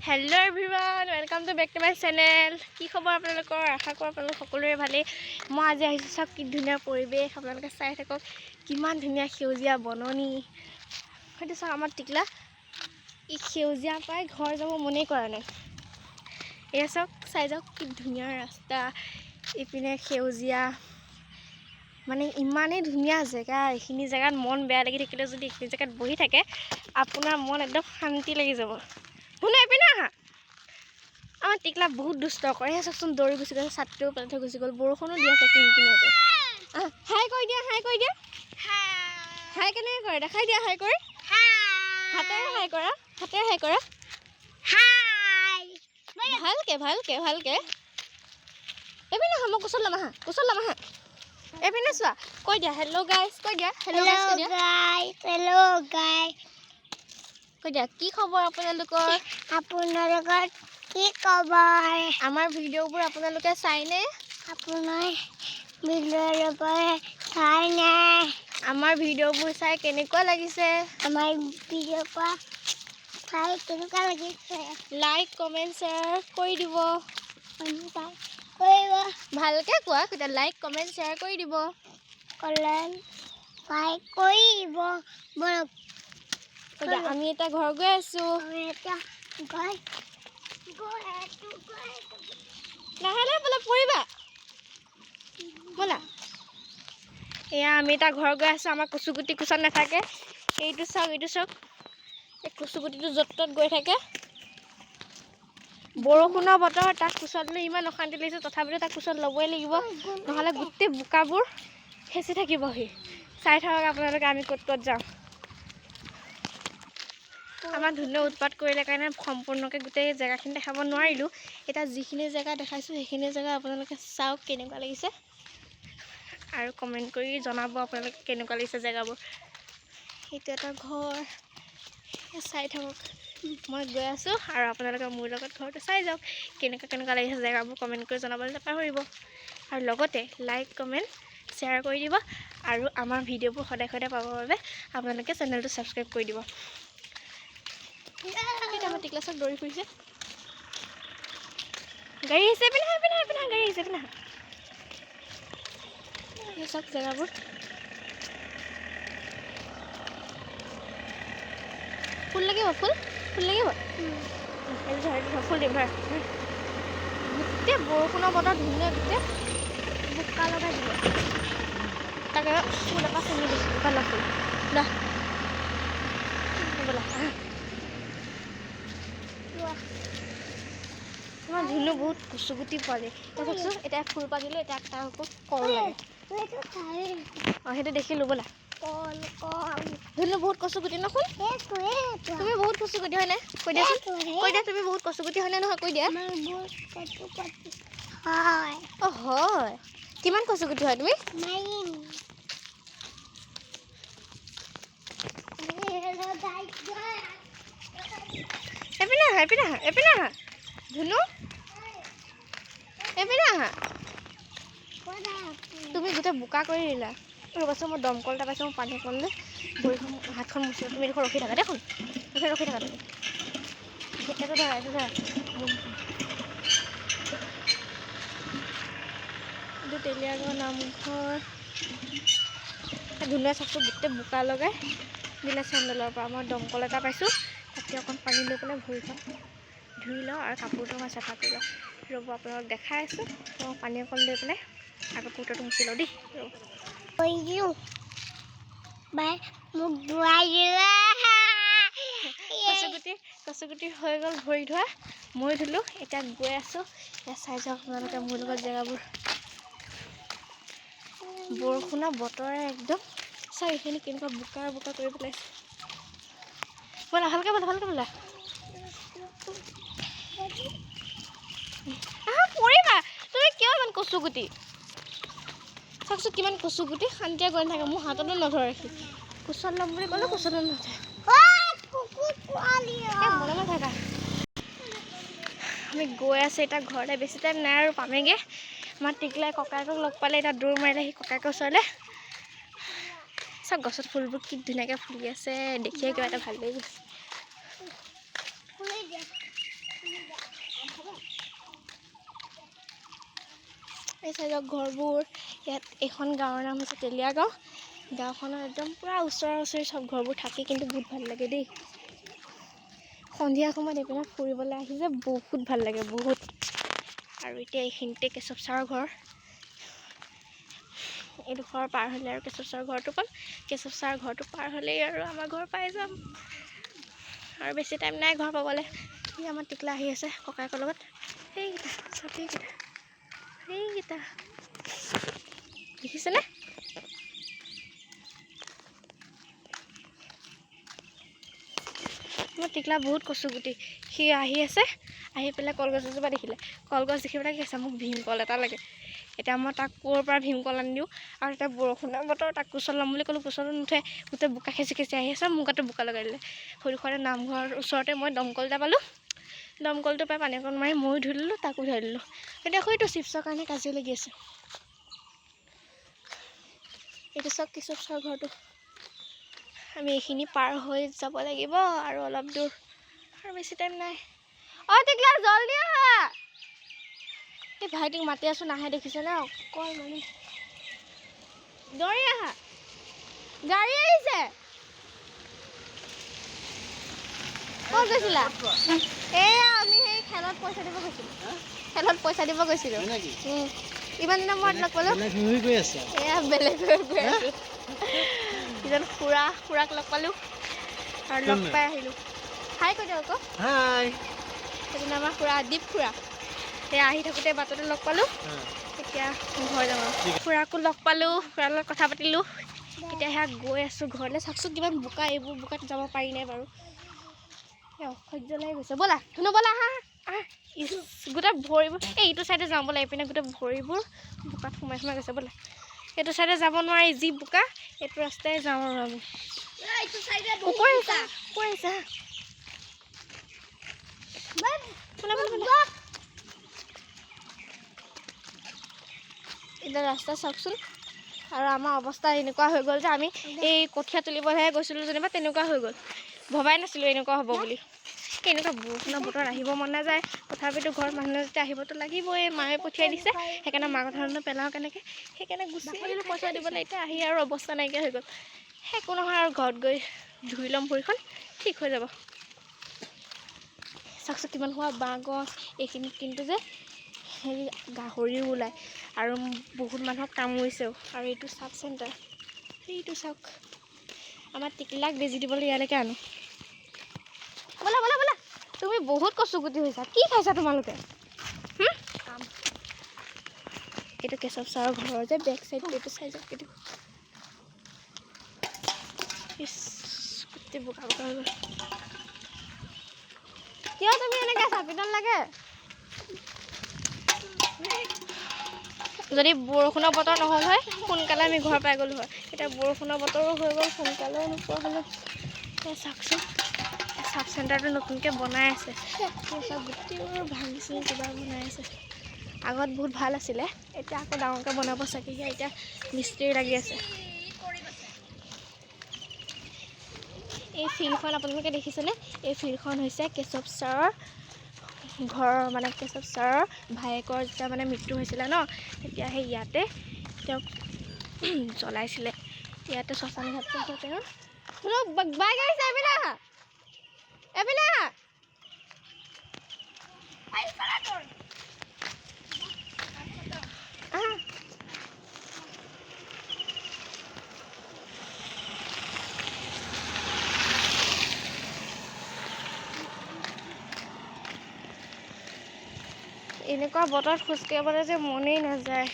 hello everyone welcome to back to my channel की खबर आपलोकर आशा करो आपलोक सकलोरे भाले मैं आज आइছো सब कि धुनिया परिवेश आपलोके चाइ थाকক किमान धुनिया सेउजिया बननी हयतो सब आमार टिकला इ सेउजिया पाय घर যাব মনে কৰা নাই এয়া সব চাই যাওক কি ধুনিয়া ৰাস্তা ইপিনে সেউজিয়া মানে ইমানেই ধুনিয়া জেগা এখিনি জেগাত মন বেয়া লাগি থাকিলে যদি এখিনি জেগাত বহি থাকে আপোনাৰ মন একদম শান্তি লাগি যাব শুনে পিনা হা আমার টিকলা বহুত দুষ্ট করে সবসুন দৌড়ি গুছি গেছে ছাত্রেও পেলে থৈ গুছি গল বৰষুণো দি আছে কিনকিনকে হাই কৈ দিয়া হাই হাই কেনে কৰে দেখাই দিয়া হাই কৰি হাতেৰে হাই কৰা হাই ভালকে এপিনে হম কুশল লামা হা এপিনে চোৱা কৈ দিয়া হেল্ল গাইস কৈ দিয়া হেল্ল গাইস কৈ দিয়া কি খবৰ আপোনালোকৰ কি খবৰ আমাৰ ভিডিওবোৰ আপোনালোকে চাইনে আমাৰ ভিডিওবোৰ চাই কেনেকুৱা লাগিছে লাইক কমেন্ট শেয়াৰ কৰি দিব ভালকে কোৱা কিটা লাইক কমেন্ট শেয়াৰ কৰি দিব আমি এটা ঘৰ গৈ আছো লাহে বলা পৰিবা বলা এয়া আমি এটা ঘৰ গৈ আছো আমাৰ কুচুগুটি কুচন নাথাকে এইটো চাওক এই কুচুগুটিটো যত গৈ থাকে বৰষুণৰ বতৰ তাক কুচললৈ ইমান অশান্তি লাগিছে তথাপিও তাক কুচল ল'বই লাগিব নহলে গোটেই বুকাবোৰ হেঁচি থাকিবহি চাই থাকক আপোনালোকে আমি ক'ত যাওঁ আমাৰ ধুনীয়া উৎপাত কৰিলে কাৰণে সম্পূৰ্ণকৈ গোটেই জেগাখিনি দেখাব নোৱাৰিলোঁ এটা যিখিনি জেগা দেখাইছোঁ সেইখিনি জেগা আপোনালোকে চাওক কেনেকুৱা লাগিছে আৰু কমেণ্ট কৰি জনাব আপোনালোকে কেনেকুৱা লাগিছে জেগাবোৰ এইটো এটা ঘৰ চাই থাকক মই গৈ আছোঁ আৰু আপোনালোকে মোৰ লগত ঘৰটো চাই যাওক কেনেকুৱা লাগিছে জেগাবোৰ কমেণ্ট কৰি জনাবলৈ নাপাহৰিব আৰু লগতে লাইক কমেণ্ট শ্বেয়াৰ কৰি দিব আৰু আমাৰ ভিডিঅ'বোৰ সদায় পাবৰ বাবে আপোনালোকে চেনেলটো ছাবস্ক্ৰাইব কৰি দিব আমাৰ টিকলা সব দৌড়ি ফুৰিছে গাড়ী আহিছে পিনা গাড়ী আহিছে পিনা সব জেগাবোৰ ফুল লাগিব ফুল লাগিব ফুল দিম ধৰ গোটেই বৰষুণৰ বতৰ ধুনীয়া গোটেই বোকা লগাই দিব তাকে ফুল এটা চিঙি দিছোঁ বোকা ফুল ব'লা আমার ধুনু বহুত কুচুগুটি পালে দেখছো এটা ফুল পাগিলো এটা তাৰ ওপৰত কল লাগে সেইটো দেখিলো বলা ধুনু বহুত কচুগুটি নখোন তুমি বহুত কচুগুটি হয় না কৈ দিয়া তুমি বহুত কচুগুটি হয় না নহয় কৈ দিয়া হয় কিমান কচুগুটি হয় তুমি এপিনা ধুনু এপিনা তুমি গোটেই বোকা কৰি দিলা ৰ'বাচোন মই দমকল এটা পাইছোঁ মই পানী অকণলৈ ভৰিখন হাতখন মুচিলোঁ তুমি দেখোন ৰখি থাকা দেখোন ৰখি থাকা তুমি এইটো ধৰা এইটো তেলীয়াগড় নামঘৰ ধুনীয়া চাকটো গোটেই বোকা লগাই দিলে চেণ্ডেলৰ পৰা মই দমকল এটা পাইছোঁ তাতে অকণ পানী লৈ পেলাই ভৰিখন ধুই লওঁ আৰু কাপোৰটো মই চাফা কৰি লওঁ ৰ'ব আপোনালোক দেখাই আছোঁ মই পানী অকণ লৈ পেলাই আকৌ কাপোৰটো মুচি লওঁ দেই কচুগুটি হৈ গ'ল ভৰি ধোৱা মই ধুলোঁ এতিয়া গৈ আছোঁ এতিয়া চাই যাওক আপোনালোকে মোৰ লগত জেগাবোৰ বৰষুণৰ বতৰে একদম চাই এইখিনি কেনেকুৱা বোকা কৰি পেলাইছে ব'লা ভালকে ব'লা পৰিবা তুমি কিয় ইমান কচুগুটি চাওকচোন কিমান কচুগুটি শান্তিয়ে গৈ নাথাকে মোৰ হাততো নধৰে সি কুচল ল'ম বুলি ক'লে কুচলো নধৰে মনে নাথাকা আমি গৈ আছোঁ এতিয়া ঘৰলৈ বেছি টাইম নাই আৰু পামেগৈ আমাৰ টিকলাই ককায়েকক লগ পালে এতিয়া দৌৰ মাৰিলে সি ককায়েকৰ ওচৰলৈ চব গছত ফুলবোৰ কি ধুনীয়াকৈ ফুলি আছে দেখিয়ে কিবা এটা ভাল লাগি গৈছে এই চাইজৰ ঘৰবোৰ ইয়াত এখন গাঁৱৰ নাম হৈছে তেলীয়া গাঁও গাঁওখনত একদম পূৰা ওচৰা ওচৰি চব ঘৰবোৰ থাকে কিন্তু বহুত ভাল লাগে দেই সন্ধিয়া সময়ত এইপিনে ফুৰিবলৈ আহি যে বহুত ভাল লাগে বহুত আৰু এতিয়া এইখিনিতে কেশৱ ছাৰৰ ঘৰ এইডোখৰ পাৰ হ'লে আৰু কেশৱ ছাৰৰ ঘৰটো পাম কেশৱ ছাৰৰ ঘৰটো পাৰ হ'লেই আৰু আমাৰ ঘৰ পাই যাম আৰু বেছি টাইম নাই ঘৰ পাবলৈ সি আমাৰ টিকলা আহি আছে ককায়েকৰ লগত সেইকেইটা চব সেইকেইটা দেখিছেনে মোৰ টিকলা বহুত কচু গুটি সি আহি আছে আহি পেলাই কলগছ এজোপা দেখিলে কলগছ দেখি পেলাই কি আছে মোক ভীমকল এটা লাগে এতিয়া মই তাক ক'ৰ পৰা ভীমকল আনি দিওঁ আৰু এতিয়া বৰষুণৰ বতৰ তাক কোচত ল'ম বুলি ক'লোঁ কোচত নুঠে গোটেই বোকা খেচি খেচি আহি আছে মোৰ গাতে বোকা লগাই দিলে সৰুখৰে নামঘৰৰ ওচৰতে মই দমকল এটা পালোঁ দমকলটো পাই পানী অকণ মাৰি ময়ো ধুই দিলোঁ তাকো ধুই দিলোঁ এতিয়া হয়তো চিপছৰ কাৰণে কাজিয়া লাগি আছে এইটো চাওক কেশৱ ছাৰৰ ঘৰটো আমি এইখিনি পাৰ হৈ যাব লাগিব আৰু অলপ দূৰ আৰু বেছি টাইম নাই টিকলা জলদি আহা এই ভাইটিক মাতি আছোঁ নাহে দেখিছেনে অকল মানে দৌৰি আহা গাড়ী আহিছে ক'ত গৈছিলা এয়া আমি সেই খেলত পইচা দিব গৈছিলোঁ ইমান দিনৰ মূৰত লগ পালোঁ এয়া বেলেগ হৈ গৈ আছোঁ ইজন খুৰাক লগ পালোঁ আৰু লগ পাই আহিলোঁ হাই কৈ দিয়ক আকৌ হাই সেইদিনা আমাৰ খুৰা দীপ খুৰা সেয়া আহি থাকোঁতে বাটতে লগ পালোঁ এতিয়া ঘৰ যাম আৰু খুৰাকো লগ পালোঁ খুৰাৰ লগত কথা পাতিলোঁ এতিয়া সেয়া গৈ আছোঁ ঘৰলৈ চাওকচোন কিমান বোকা এইবোৰ বোকাত যাব পাৰি নাই বাৰু অসহ্য লাগি গৈছে ব'লা ধুনু ব'লা আহা গোটেই ভৰিবোৰ এইটো চাইডে যাওঁ ব'লা এইপিনে গোটেই ভৰিবোৰ বোকাত সোমাই গৈছে ব'লা এইটো চাইডে যাব নোৱাৰি যি বোকা এইটো ৰাস্তাই যাওঁ আৰু আমি এতিয়া ৰাস্তা চাওকচোন আৰু আমাৰ অৱস্থা এনেকুৱা হৈ গ'ল যে আমি এই কঠীয়া তুলিবলৈহে গৈছিলোঁ যেনিবা তেনেকুৱা হৈ গ'ল ভবাই নাছিলোঁ এনেকুৱা হ'ব বুলি এনেকুৱা বৰষুণৰ বতৰত আহিব মন নাযায় তথাপিতো ঘৰত মানুহ যেতিয়া আহিবতো লাগিবই মায়ে পঠিয়াই দিছে সেইকাৰণে মাৰ কথা পেলাওঁ কেনেকৈ সেইকাৰণে গুচি আহিলোঁ পইচা দিবলৈ এতিয়া আহি আৰু অৱস্থা নাইকিয়া হৈ গ'ল একো নহয় আৰু ঘৰত গৈ ধুই ল'ম ভৰিখন ঠিক হৈ যাব চাওকচোন কিমান হোৱা বাঁহ গছ এইখিনিত কিন্তু যে হেৰি গাহৰিও ওলায় আৰু বহুত মানুহক কামুৰিছেও আৰু এইটো চাব চেণ্টাৰ সেইটো চাওক আমাৰ টিকলাক বেজি দিবলৈ ইয়ালৈকে আনো ব'লা তুমি বহুত কচু গুটি হৈছা কি খাইছা তোমালোকে এইটো কেশৱ ছাৰৰ ঘৰৰ যে বেক চাইড এইটো চাইজত এইটো গোটেই বোকা হৈ গ'ল কিয় তুমি এনেকৈ চাপিডাল লাগে যদি বৰষুণৰ বতৰ নহ'ল হয় সোনকালে আমি ঘৰ পাই গ'লোঁ হয় এতিয়া বৰষুণৰ বতৰো হৈ গ'ল সোনকালেও নোপোৱা হ'লোঁ চাওকচোন চাব চেণ্টাৰটো নতুনকৈ বনাই আছে চব গোটেইবোৰ ভাঙিছে কিবা বনাই আছে আগত বহুত ভাল আছিলে এতিয়া আকৌ ডাঙৰকৈ বনাব চাগে এতিয়া মিস্ত্ৰী লাগি আছে এই ফিল্ডখন আপোনালোকে দেখিছেনে এই ফিল্ডখন হৈছে কেশৱ ছাৰৰ ঘৰৰ মানে কেশৱ ছাৰৰ ভায়েকৰ যেতিয়া মানে মৃত্যু হৈছিলে ন তেতিয়া সেই ইয়াতে তেওঁক জ্বলাইছিলে ইয়াতে শ্মশান ঘাট তেওঁ বাইক আহিছে এপিনে এনেকুৱা বতৰত খোজকাঢ়িবলৈ যে মনেই নাযায়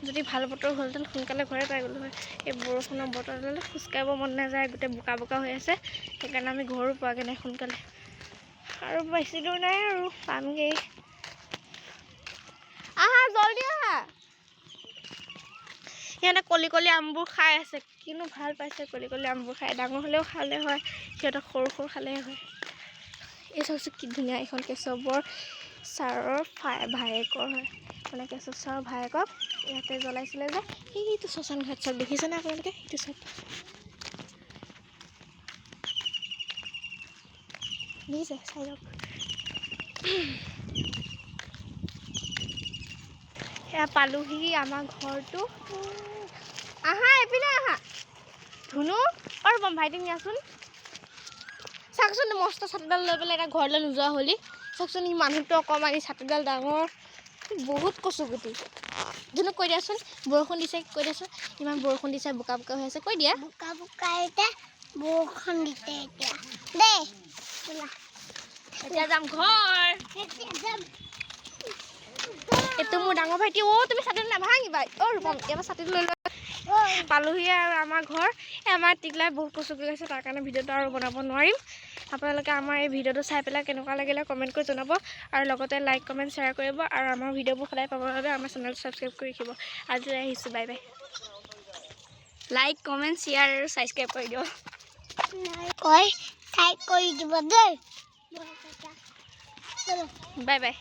যদি ভাল বতৰ হ'লহেঁতেন সোনকালে ঘৰে পাই গ'লোঁ হয় এই বৰষুণৰ বতৰলৈ খোজকাঢ়িব মন নাযায় গোটেই বোকা হৈ আছে সেইকাৰণে আমি ঘৰো পোৱাগৈ নাই সোনকালে আৰু বেছি দূৰ নাই আৰু পামগৈ আহা জলদি আহা সিহঁতে কলি আমবোৰ খাই আছে কিনো ভাল পাইছে কলি আমবোৰ খাই ডাঙৰ হ'লেও খালে হয় সিহঁতক সৰু খালে হয় এই চাওকচোন কি ধুনীয়া এইখন কেশৱৰ ছাৰৰ ভায়েকৰ হয় মানে কেশৱ ছাৰৰ ভায়েকক ইয়াতে জ্বলাইছিলে যে সেইটো শ্মশান ঘাট চাওক দেখিছেনে আপোনালোকে সেইটো চাওক দেখিছে চাই যাওক এয়া পালোহি আমাৰ ঘৰটো আহা এপিনে আহা ধুনু আৰু বম ভাইটিক নিয়াচোন চাওকচোন মস্ত ছাতিডাল লৈ পেলাই এটা ঘৰলৈ নোযোৱা হ'লি চাওকচোন ই মানুহটো অকণমান ছাতিডাল ডাঙৰ বহুত কচু গুটি ধুনু কৈ দিয়াচোন বৰষুণ দিছে কৈ দিয়াচোন ইমান বৰষুণ দিছে বোকা বোকা হৈ আছে কৈ দিয়া বোকা বোকা এতিয়া বৰষুণ দিছে এতিয়া দেই এতিয়া যাম ঘৰ এইটো মোৰ ডাঙৰ ভাইটি তুমি ছাতিটো নাভাঙিবা ৰূপম এবাৰ ছাতিটো লৈ লোৱা পালোহি আৰু আমাৰ ঘৰ আমাৰ টিকলাই বহুত কচু গৈছে তাৰ কাৰণে ভিডিঅ'টো আৰু বনাব নোৱাৰিম আপোনালোকে আমাৰ এই ভিডিঅ'টো চাই পেলাই কেনেকুৱা লাগিলে কমেণ্ট কৰি জনাব আৰু লগতে লাইক কমেণ্ট শ্বেয়াৰ কৰিব আৰু আমাৰ ভিডিঅ'বোৰ সদায় পাবৰ বাবে আমাৰ চেনেলটো ছাবস্ক্ৰাইব কৰি ৰাখিব আজিলৈ আহিছোঁ bye bye like comment share আৰু ছাবস্ক্ৰাইব কৰি দিব কৈ টাইপ কৰি দিব দেই বাই বাই